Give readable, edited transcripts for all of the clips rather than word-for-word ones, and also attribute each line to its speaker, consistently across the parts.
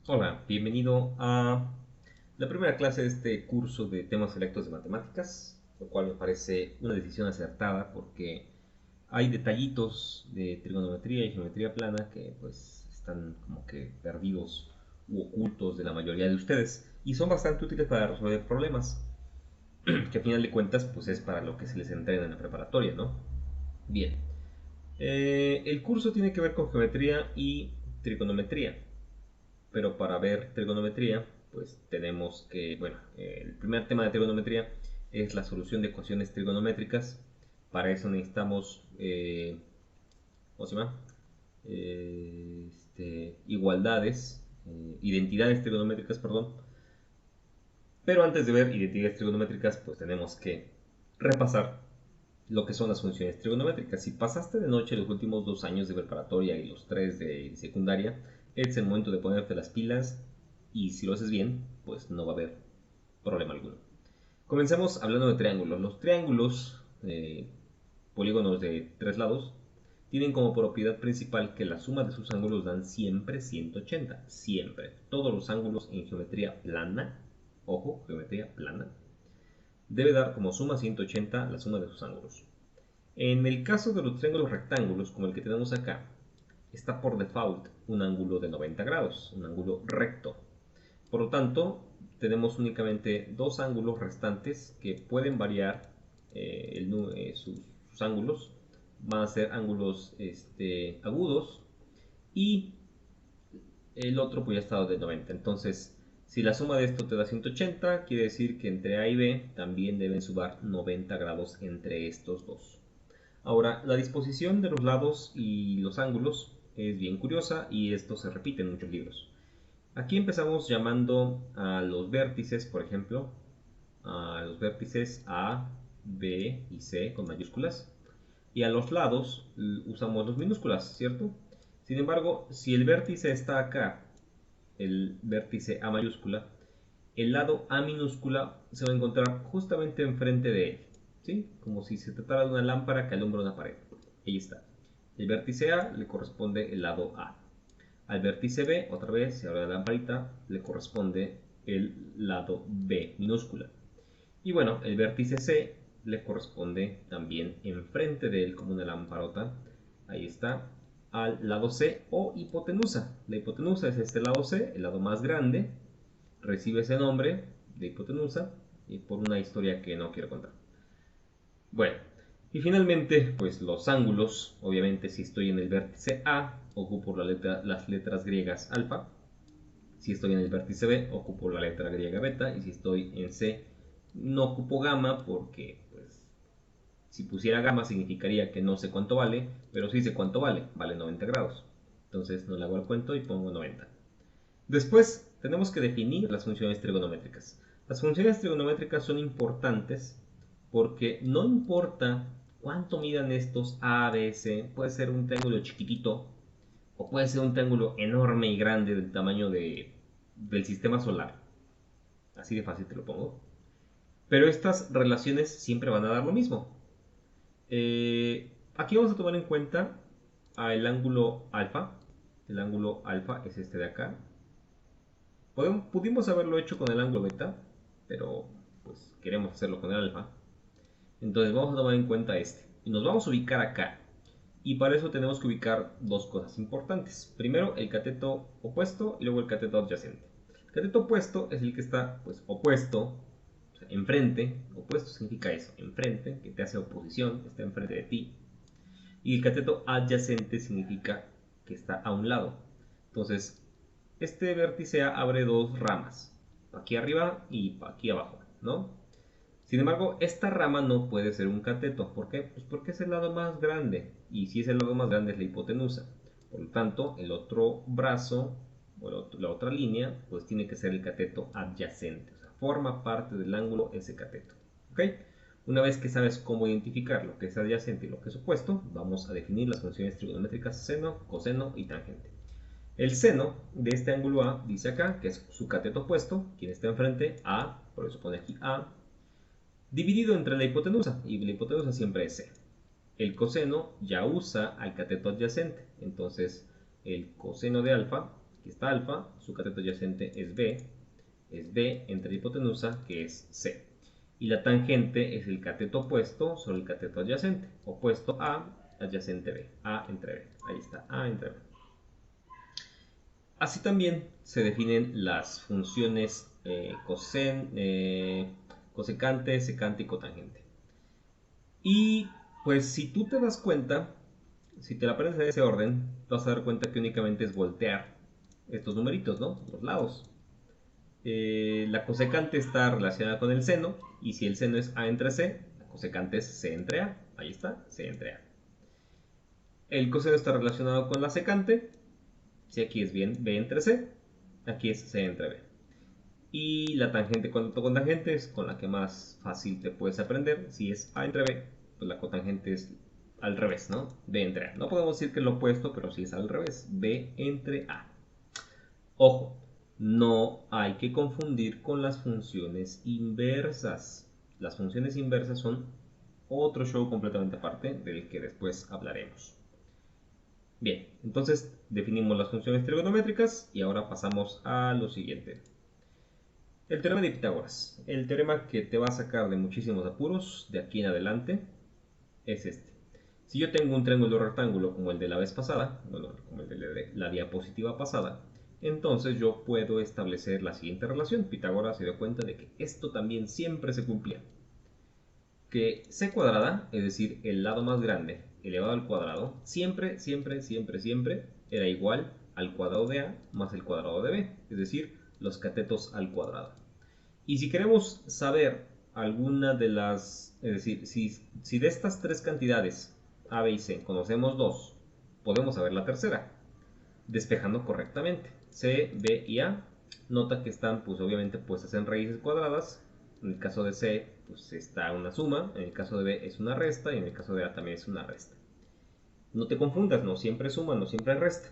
Speaker 1: Hola, bienvenido a la primera clase de este curso de temas selectos de matemáticas, lo cual me parece una decisión acertada porque hay detallitos de trigonometría y geometría plana que pues están como que perdidos u ocultos de la mayoría de ustedes y son bastante útiles para resolver problemas, que a final de cuentas pues es para lo que se les entrena en la preparatoria, ¿no? Bien, el curso tiene que ver con geometría y trigonometría. Pero para ver trigonometría, pues tenemos que, bueno, el primer tema de trigonometría es la solución de ecuaciones trigonométricas. Para eso necesitamos, ¿cómo se llama? Igualdades, identidades trigonométricas, perdón. Pero antes de ver identidades trigonométricas, pues tenemos que repasar lo que son las funciones trigonométricas. Si pasaste de noche los últimos 2 años de preparatoria y los 3 de secundaria, es el momento de ponerte las pilas y si lo haces bien, pues no va a haber problema alguno. Comencemos hablando de triángulos. Los triángulos, polígonos de 3 lados, tienen como propiedad principal que la suma de sus ángulos dan siempre 180. Siempre. Todos los ángulos en geometría plana, ojo, geometría plana, debe dar como suma 180 la suma de sus ángulos. En el caso de los triángulos rectángulos, como el que tenemos acá, está por default un ángulo de 90 grados, un ángulo recto. Por lo tanto, tenemos únicamente dos ángulos restantes que pueden variar sus ángulos. Van a ser ángulos agudos y el otro pues ya está de 90. Entonces, si la suma de esto te da 180, quiere decir que entre A y B también deben sumar 90 grados entre estos dos. Ahora, la disposición de los lados y los ángulos es bien curiosa y esto se repite en muchos libros. Aquí empezamos llamando a los vértices, por ejemplo, a los vértices A, B y C con mayúsculas, y a los lados usamos los minúsculas, ¿cierto? Sin embargo, si el vértice está acá, el vértice A mayúscula, el lado A minúscula se va a encontrar justamente enfrente de él, ¿sí? Como si se tratara de una lámpara que alumbra una pared. Ahí está. El vértice A le corresponde el lado A. Al vértice B, otra vez, si abre la lamparita, le corresponde el lado B minúscula. Y bueno, el vértice C le corresponde también enfrente de él como una lamparota. Ahí está, al lado C o hipotenusa. La hipotenusa es este lado C, el lado más grande. Recibe ese nombre de hipotenusa y por una historia que no quiero contar. Bueno, y finalmente, pues los ángulos. Obviamente, si estoy en el vértice A, ocupo las letras griegas alfa. Si estoy en el vértice B, ocupo la letra griega beta. Y si estoy en C, no ocupo gamma porque, pues, si pusiera gamma significaría que no sé cuánto vale, pero sí sé cuánto vale. Vale 90 grados. Entonces no le hago el cuento y pongo 90. Después tenemos que definir las funciones trigonométricas. Las funciones trigonométricas son importantes porque no importa cuánto midan estos A, B, C, puede ser un triángulo chiquitito o puede ser un triángulo enorme y grande del tamaño del sistema solar. Así de fácil te lo pongo. Pero estas relaciones siempre van a dar lo mismo. Aquí vamos a tomar en cuenta el ángulo alfa. El ángulo alfa es este de acá. Pudimos haberlo hecho con el ángulo beta, pero pues queremos hacerlo con el alfa. Entonces vamos a tomar en cuenta este. Y nos vamos a ubicar acá. Y para eso tenemos que ubicar dos cosas importantes. Primero el cateto opuesto y luego el cateto adyacente. El cateto opuesto es el que está pues opuesto, o sea, enfrente. Opuesto significa eso, enfrente, que te hace oposición, está enfrente de ti. Y el cateto adyacente significa que está a un lado. Entonces, este vértice A abre dos ramas, aquí arriba y aquí abajo, ¿no? Sin embargo, esta rama no puede ser un cateto. ¿Por qué? Pues porque es el lado más grande. Y si es el lado más grande es la hipotenusa. Por lo tanto, el otro brazo o la otra línea, pues tiene que ser el cateto adyacente. O sea, forma parte del ángulo ese cateto. ¿Ok? Una vez que sabes cómo identificar lo que es adyacente y lo que es opuesto, vamos a definir las funciones trigonométricas seno, coseno y tangente. El seno de este ángulo A dice acá que es su cateto opuesto, quien está enfrente, A, por eso pone aquí A, dividido entre la hipotenusa, y la hipotenusa siempre es C. El coseno ya usa al cateto adyacente, entonces el coseno de alfa Aquí está alfa, su cateto adyacente es B entre la hipotenusa, que es C. Y la tangente es el cateto opuesto sobre el cateto adyacente. Opuesto A, adyacente B. A entre B. Ahí está, A entre B. Así también se definen las funciones cosecante, secante y cotangente. Y pues si tú te das cuenta, si te la aprendes en ese orden, te vas a dar cuenta que únicamente es voltear estos numeritos, ¿no? Los lados. La cosecante está relacionada con el seno, y si el seno es A entre C, la cosecante es C entre A. Ahí está, C entre A. El coseno está relacionado con la secante, si aquí es bien B entre C, aquí es C entre B. Y la tangente con cotangente es con la que más fácil te puedes aprender. Si es A entre B, pues la cotangente es al revés, ¿no? B entre A. No podemos decir que es lo opuesto, pero sí es al revés. B entre A. Ojo, no hay que confundir con las funciones inversas. Las funciones inversas son otro show completamente aparte del que después hablaremos. Bien, entonces definimos las funciones trigonométricas y ahora pasamos a lo siguiente. El teorema de Pitágoras. El teorema que te va a sacar de muchísimos apuros de aquí en adelante es este. Si yo tengo un triángulo rectángulo como el de la vez pasada, bueno, como el de la diapositiva pasada, entonces yo puedo establecer la siguiente relación. Pitágoras se dio cuenta de que esto también siempre se cumplía. Que c cuadrada, es decir, el lado más grande elevado al cuadrado, siempre era igual al cuadrado de a más el cuadrado de b, es decir, los catetos al cuadrado. Y si queremos saber alguna de las, es decir, si de estas tres cantidades a, b y c conocemos dos, podemos saber la tercera, despejando correctamente. C, b y a, nota que están pues obviamente puestas en raíces cuadradas. En el caso de C pues está una suma, en el caso de B es una resta y en el caso de A también es una resta. No te confundas, no siempre suma, no siempre resta.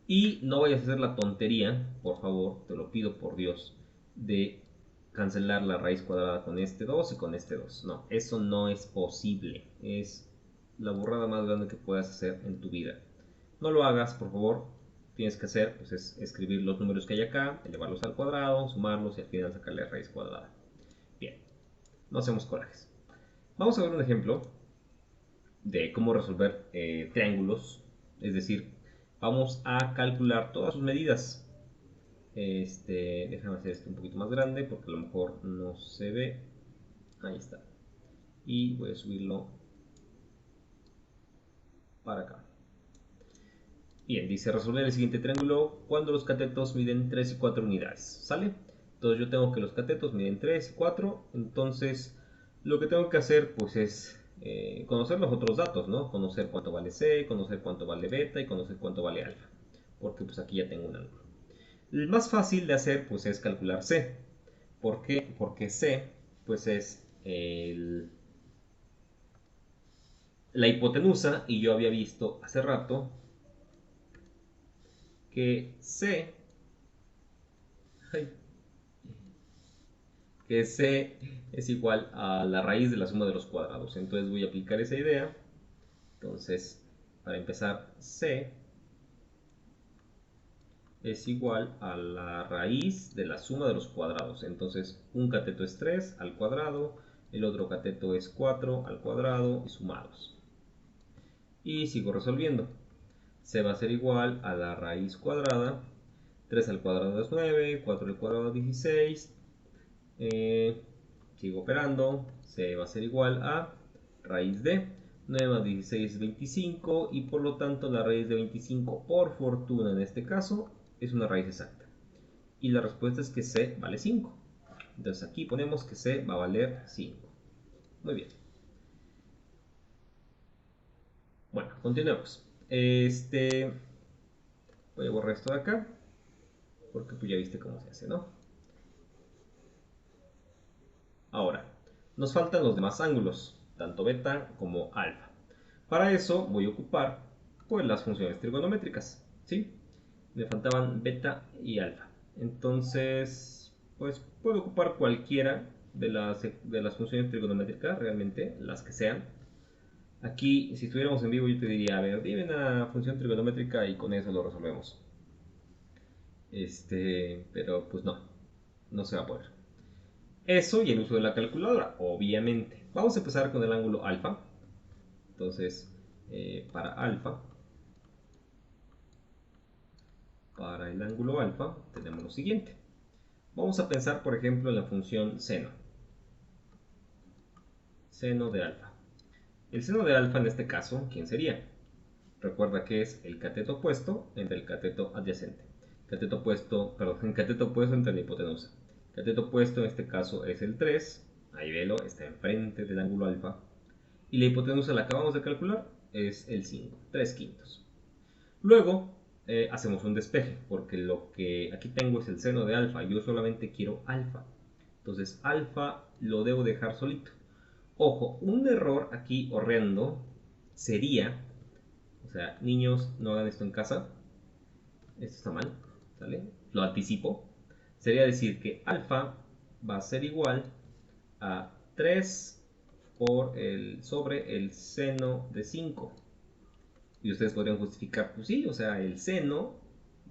Speaker 1: Y no vayas a hacer la tontería, por favor, te lo pido por Dios, de cancelar la raíz cuadrada con este 2 y con este 2. No, eso no es posible. Es la burrada más grande que puedas hacer en tu vida. No lo hagas, por favor. Tienes que hacer pues, es escribir los números que hay acá, elevarlos al cuadrado, sumarlos y al final sacarle raíz cuadrada. Bien, no hacemos corajes. Vamos a ver un ejemplo de cómo resolver triángulos. Es decir, vamos a calcular todas sus medidas. Déjame hacer esto un poquito más grande porque a lo mejor no se ve. Ahí está. Y voy a subirlo para acá. Bien, dice resolver el siguiente triángulo cuando los catetos miden 3 y 4 unidades. ¿Sale? Entonces yo tengo que los catetos miden 3 y 4. Entonces lo que tengo que hacer pues es conocer los otros datos, ¿no? Conocer cuánto vale C, conocer cuánto vale beta y conocer cuánto vale alfa. Porque pues aquí ya tengo un ángulo. El más fácil de hacer pues es calcular C. ¿Por qué? Porque C pues es la hipotenusa y yo había visto hace rato que C es igual a la raíz de la suma de los cuadrados. Entonces voy a aplicar esa idea. Entonces, para empezar, C es igual a la raíz de la suma de los cuadrados. Entonces, un cateto es 3 al cuadrado, el otro cateto es 4 al cuadrado y sumados. Y sigo resolviendo. C va a ser igual a la raíz cuadrada. 3 al cuadrado es 9, 4 al cuadrado es 16. Sigo operando. C va a ser igual a raíz de 9 más 16 es 25 y por lo tanto la raíz de 25 por fortuna en este caso es una raíz exacta. Y la respuesta es que C vale 5. Entonces aquí ponemos que C va a valer 5. Muy bien. Bueno, continuemos. Voy a borrar esto de acá porque pues ya viste cómo se hace, ¿no? Ahora, nos faltan los demás ángulos, tanto beta como alfa. Para eso voy a ocupar pues las funciones trigonométricas, ¿sí? Me faltaban beta y alfa. Entonces, pues puedo ocupar cualquiera de las funciones trigonométricas, realmente, las que sean. Aquí, si estuviéramos en vivo, yo te diría, a ver, dime una función trigonométrica y con eso lo resolvemos. Pero pues no se va a poder. Eso y el uso de la calculadora, obviamente. Vamos a empezar con el ángulo alfa. Entonces, para alfa, para el ángulo alfa, tenemos lo siguiente. Vamos a pensar, por ejemplo, en la función seno. Seno de alfa. El seno de alfa en este caso, ¿quién sería? Recuerda que es el cateto opuesto entre el cateto adyacente. Cateto opuesto, perdón, cateto opuesto entre la hipotenusa. Cateto opuesto en este caso es el 3. Ahí velo, está enfrente del ángulo alfa. Y la hipotenusa la acabamos de calcular, es el 5, 3 quintos. Luego hacemos un despeje, porque lo que aquí tengo es el seno de alfa. Yo solamente quiero alfa. Entonces alfa lo debo dejar solito. Ojo, un error aquí horrendo sería, o sea, niños, no hagan esto en casa, esto está mal, ¿sale? Lo anticipo. Sería decir que alfa va a ser igual a 3 sobre el seno de 5. Y ustedes podrían justificar, pues sí, o sea, el seno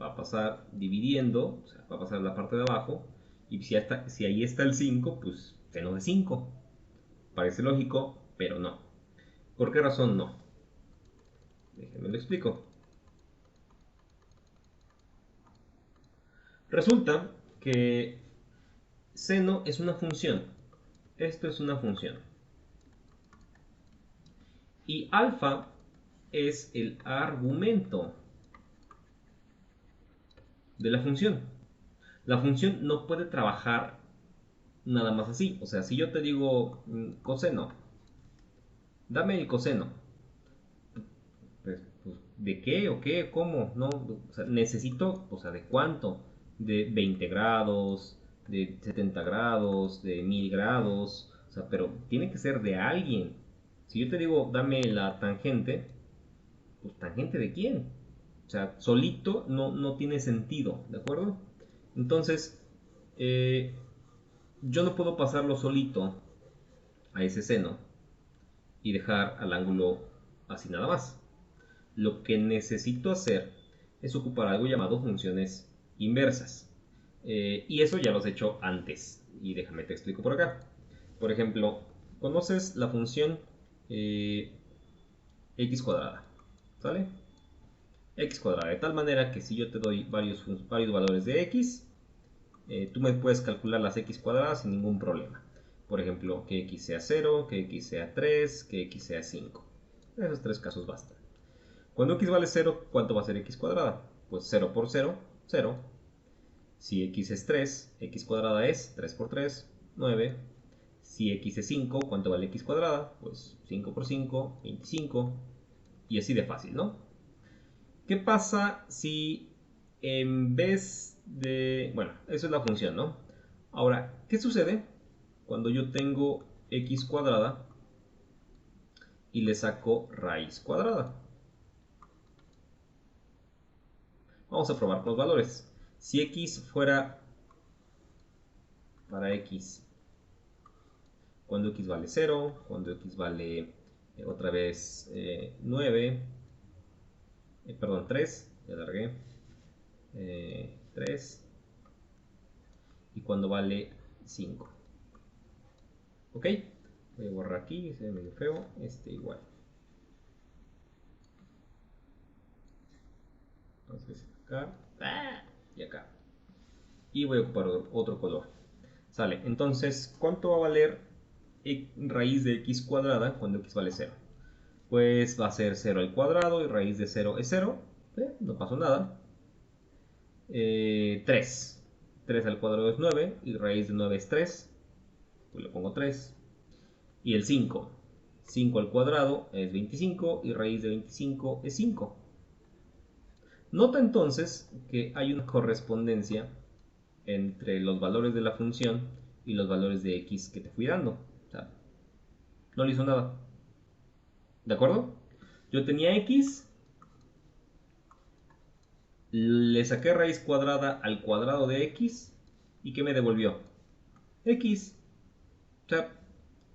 Speaker 1: va a pasar dividiendo, o sea, va a pasar la parte de abajo, y si ahí está el 5, pues seno de 5. Parece lógico, pero no. ¿Por qué razón no? Déjenme lo explico. Resulta que seno es una función. Esto es una función. Y alfa es el argumento de la función. La función no puede trabajar nada más así. O sea, si yo te digo coseno, dame el coseno. Pues, ¿de qué o qué? ¿Cómo? No, o sea, necesito, o sea, ¿de cuánto? De 20 grados, de 70 grados, de 1000 grados. O sea, pero tiene que ser de alguien. Si yo te digo, dame la tangente, pues tangente de quién? O sea, solito no tiene sentido, ¿de acuerdo? Entonces, eh, yo no puedo pasarlo solito a ese seno y dejar al ángulo así nada más. Lo que necesito hacer es ocupar algo llamado funciones inversas. Y eso ya lo he hecho antes. Y déjame te explico por acá. Por ejemplo, conoces la función x cuadrada. ¿Sale? X cuadrada. De tal manera que si yo te doy varios valores de x, tú me puedes calcular las x cuadradas sin ningún problema. Por ejemplo, que x sea 0, que x sea 3, que x sea 5. En esos tres casos bastan. Cuando x vale 0, ¿cuánto va a ser x cuadrada? Pues 0 por 0, 0. Si x es 3, x cuadrada es 3 por 3, 9. Si x es 5, ¿cuánto vale x cuadrada? Pues 5 por 5, 25. Y así de fácil, ¿no? ¿Qué pasa si en vez de... Bueno, eso es la función, ¿no? Ahora, ¿qué sucede cuando yo tengo x cuadrada y le saco raíz cuadrada? Vamos a probar con los valores. Si x fuera para x cuando x vale 0, cuando x vale otra vez 9, perdón, 3, ya alargué, 3, y cuando vale 5. ¿Ok? Voy a borrar aquí, se ve medio feo, igual. Entonces acá, y acá. Y voy a ocupar otro color. Sale, entonces, ¿cuánto va a valer raíz de x cuadrada cuando x vale 0? Pues va a ser 0 al cuadrado y raíz de 0 es 0. No pasó nada. 3. 3 al cuadrado es 9 y raíz de 9 es 3. Pues le pongo 3. Y el 5. 5 al cuadrado es 25 y raíz de 25 es 5. Nota entonces que hay una correspondencia entre los valores de la función y los valores de x que te fui dando. O sea, no le hizo nada. ¿De acuerdo? Yo tenía x, le saqué raíz cuadrada al cuadrado de x y ¿qué me devolvió? X. O sea,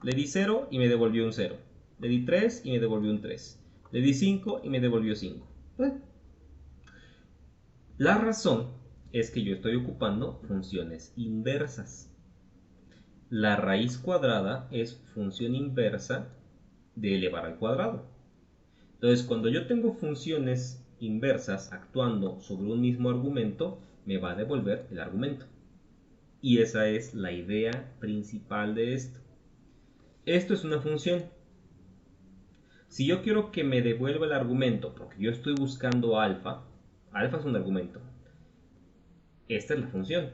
Speaker 1: le di 0 y me devolvió un 0. Le di 3 y me devolvió un 3. Le di 5 y me devolvió 5. La razón es que yo estoy ocupando funciones inversas. La raíz cuadrada es función inversa de elevar al cuadrado. Entonces, cuando yo tengo funciones inversas actuando sobre un mismo argumento, me va a devolver el argumento. Y esa es la idea principal de esto. Esto es una función. Si yo quiero que me devuelva el argumento, porque yo estoy buscando alfa, alfa es un argumento. Esta es la función.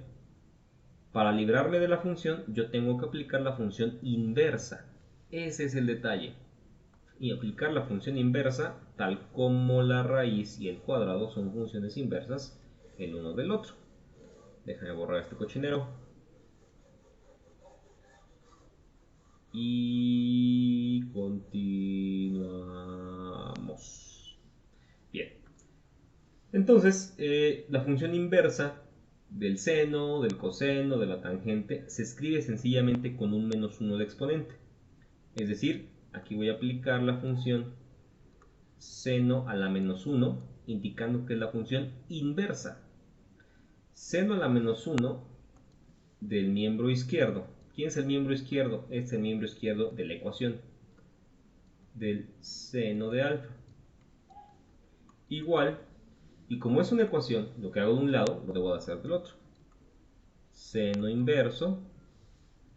Speaker 1: Para librarme de la función, yo tengo que aplicar la función inversa. Ese es el detalle. Y aplicar la función inversa, tal como la raíz y el cuadrado son funciones inversas el uno del otro. Déjame borrar este cochinero. Y continuamos. Bien. Entonces, la función inversa del seno, del coseno, de la tangente, se escribe sencillamente con un -1 de exponente. Es decir, aquí voy a aplicar la función seno a la -1, indicando que es la función inversa. Seno a la -1 del miembro izquierdo. ¿Quién es el miembro izquierdo? Es el miembro izquierdo de la ecuación del seno de alfa. Igual, y como es una ecuación, lo que hago de un lado lo debo de hacer del otro. Seno inverso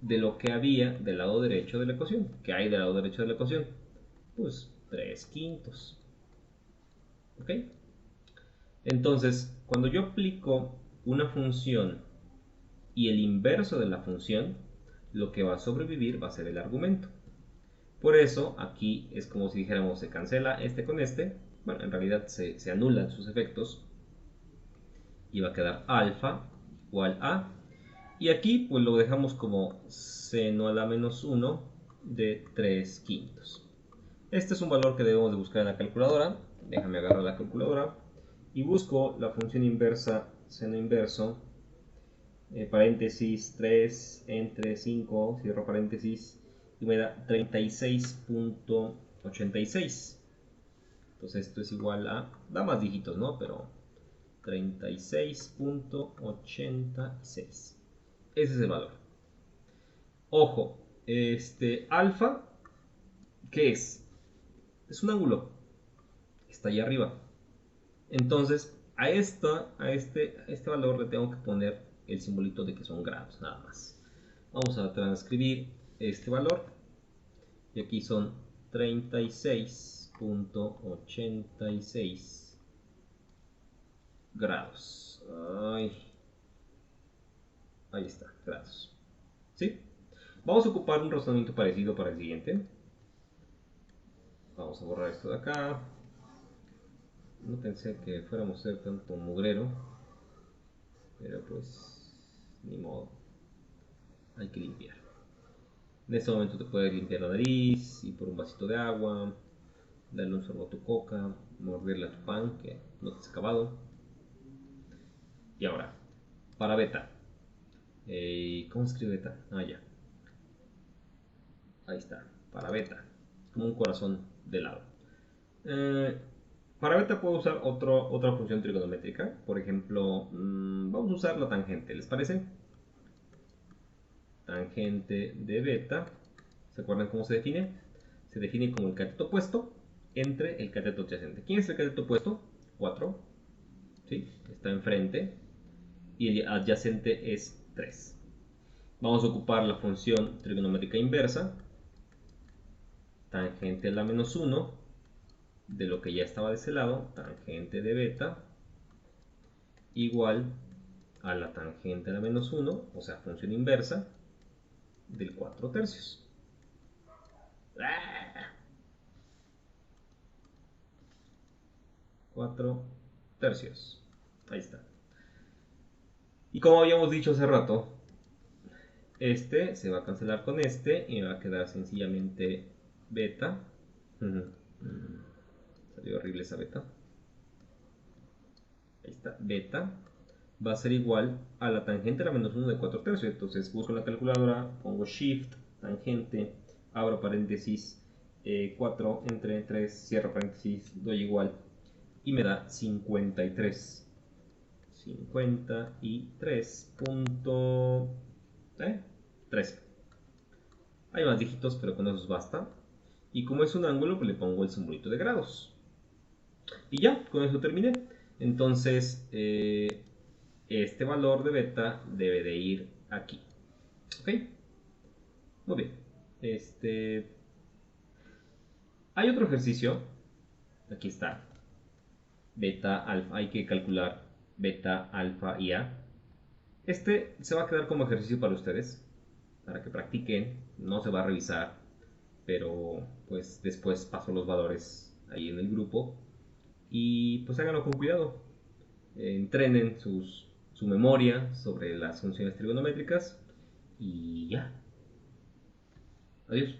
Speaker 1: de lo que había del lado derecho de la ecuación. ¿Qué hay del lado derecho de la ecuación? Pues 3/5. ¿Ok? Entonces, cuando yo aplico una función y el inverso de la función, lo que va a sobrevivir va a ser el argumento. Por eso, aquí es como si dijéramos se cancela este con este. Bueno, en realidad se anulan sus efectos y va a quedar alfa igual a. Y aquí pues lo dejamos como seno a la -1 de 3/5. Este es un valor que debemos de buscar en la calculadora. Déjame agarrar la calculadora y busco la función inversa seno inverso, paréntesis 3 entre 5, cierro paréntesis, y me da 36.86. Entonces esto es igual a, da más dígitos, ¿no? Pero 36.86. Ese es el valor. Ojo, alfa, ¿qué es? Es un ángulo. Está ahí arriba. Entonces, a este valor le tengo que poner el simbolito de que son grados, nada más. Vamos a transcribir este valor. Y aquí son 36.86 grados. Ahí está, grados. ¿Sí? Vamos a ocupar un razonamiento parecido para el siguiente. Vamos a borrar esto de acá. No pensé que fuéramos a ser tanto mugrero, pero pues ni modo, hay que limpiar. En este momento te puedes limpiar la nariz, ir por un vasito de agua, darle un sorbo a tu coca, morderle a tu pan que no te has acabado. Y ahora, para beta. ¿Cómo se escribe beta? Ah, ya. Ahí está, para beta. Como un corazón de lado. Para beta puedo usar otra función trigonométrica. Por ejemplo, vamos a usar la tangente, ¿les parece? Tangente de beta. ¿Se acuerdan cómo se define? Se define como el cateto opuesto entre el cateto adyacente. ¿Quién es el cateto opuesto? 4. ¿Sí? Está enfrente. Y el adyacente es 3. Vamos a ocupar la función trigonométrica inversa. Tangente a la -1 de lo que ya estaba de ese lado. Tangente de beta igual a la tangente a la -1, o sea, función inversa del 4/3. 4/3. Ahí está. Y como habíamos dicho hace rato, este se va a cancelar con este y me va a quedar sencillamente beta. Salió horrible esa beta. Ahí está, beta va a ser igual a la tangente a la -1 de 4/3. Entonces busco la calculadora, pongo shift, tangente, abro paréntesis, 4 entre 3, cierro paréntesis, doy igual y me da 53. 53.13. Hay más dígitos, pero con esos basta. Y como es un ángulo, pues le pongo el simbolito de grados. Y ya, con eso terminé. Entonces, este valor de beta debe de ir aquí. ¿Ok? Muy bien. Hay otro ejercicio. Aquí está. Beta, alfa. Hay que calcular beta, alfa y a. Este se va a quedar como ejercicio para ustedes. Para que practiquen. No se va a revisar. Pero pues después paso los valores ahí en el grupo. Y pues háganlo con cuidado. Entrenen su memoria sobre las funciones trigonométricas. Y ya. Adiós.